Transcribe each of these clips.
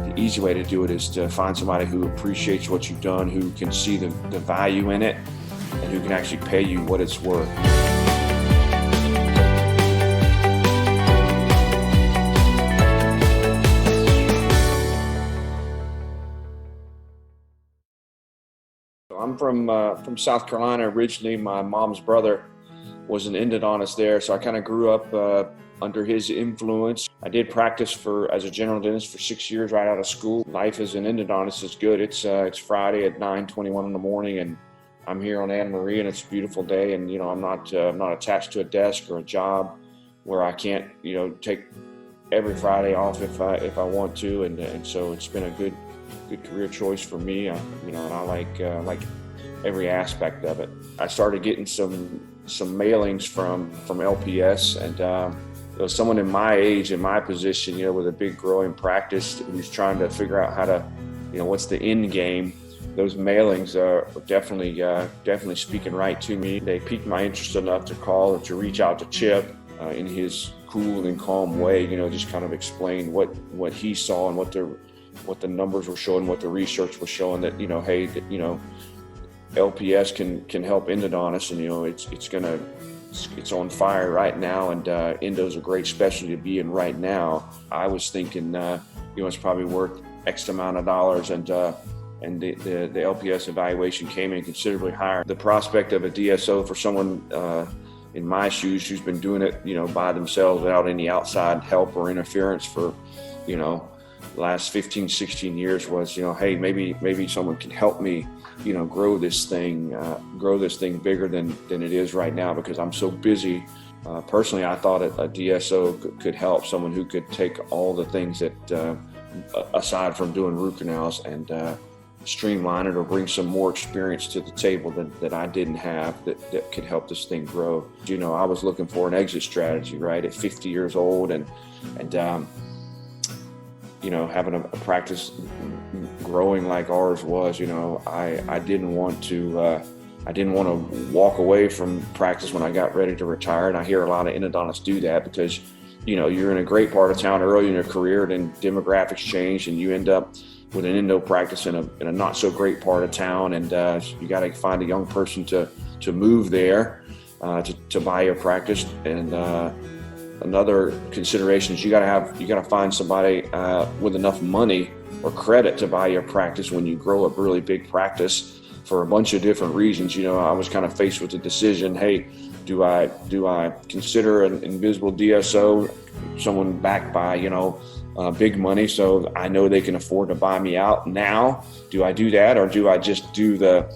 the easy way to do it is to find somebody who appreciates what you've done, who can see the value in it, and who can actually pay you what it's worth. I'm from South Carolina originally. My mom's brother was an endodontist there, so I kind of grew up under his influence. I did practice as a general dentist for 6 years right out of school. Life as an endodontist is good. It's Friday at 9:21 in the morning, and I'm here on Anna Marie, and it's a beautiful day. And I'm not attached to a desk or a job where I can't take every Friday off if I want to, and so it's been a good career choice for me. And I like every aspect of it. I started getting some mailings from LPS, and someone in my age, in my position, with a big growing practice who's trying to figure out how to, what's the end game. Those mailings are definitely speaking right to me. They piqued my interest enough to call and to reach out to Chip in his cool and calm way. Just kind of explain what he saw and what the numbers were showing, what the research was showing, that hey, LPS can help endodontists, and it's on fire right now, and endo's a great specialty to be in right now. I was thinking it's probably worth X amount of dollars, and the LPS evaluation came in considerably higher. The prospect of a DSO for someone in my shoes who's been doing it by themselves without any outside help or interference for the last 15, 16 years was, hey, maybe someone can help me, grow this thing bigger than it is right now, because I'm so busy. Personally, I thought a DSO could help, someone who could take all the things that, aside from doing root canals, and streamline it or bring some more experience to the table that I didn't have that could help this thing grow. I was looking for an exit strategy, right, at 50 years old, and having a practice growing like ours was, I didn't want to walk away from practice when I got ready to retire. And I hear a lot of endodontists do that because, you're in a great part of town early in your career, then demographics change and you end up with an endo practice in a not so great part of town. And you got to find a young person to move there to buy your practice. And another consideration is you got to find somebody with enough money or credit to buy your practice when you grow a really big practice, for a bunch of different reasons. I was kind of faced with the decision, hey, do I consider an Invisible DSO, someone backed by big money, so I know they can afford to buy me out now? Do I do that, or do I just do the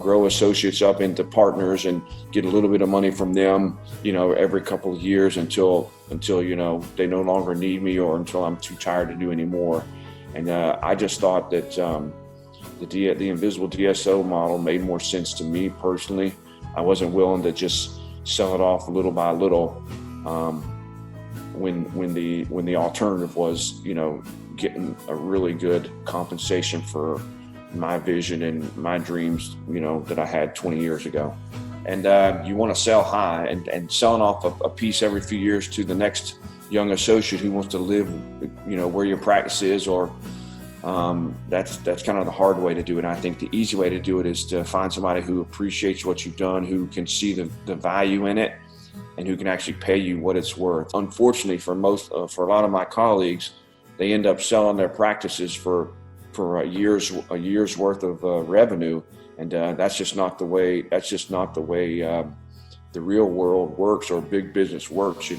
grow associates up into partners and get a little bit of money from them every couple of years until they no longer need me, or until I'm too tired to do anymore? And I just thought that the Invisible DSO model made more sense to me personally. I wasn't willing to just sell it off little by little when the alternative was getting a really good compensation for my vision and my dreams that I had 20 years ago. And you want to sell high, and selling off a piece every few years to the next young associate who wants to live where your practice is, or that's kind of the hard way to do it. And I think the easy way to do it is to find somebody who appreciates what you've done, who can see the value in it, and who can actually pay you what it's worth. Unfortunately, for a lot of my colleagues, they end up selling their practices for a year's worth of revenue, and that's just not the way the real world works, or big business works.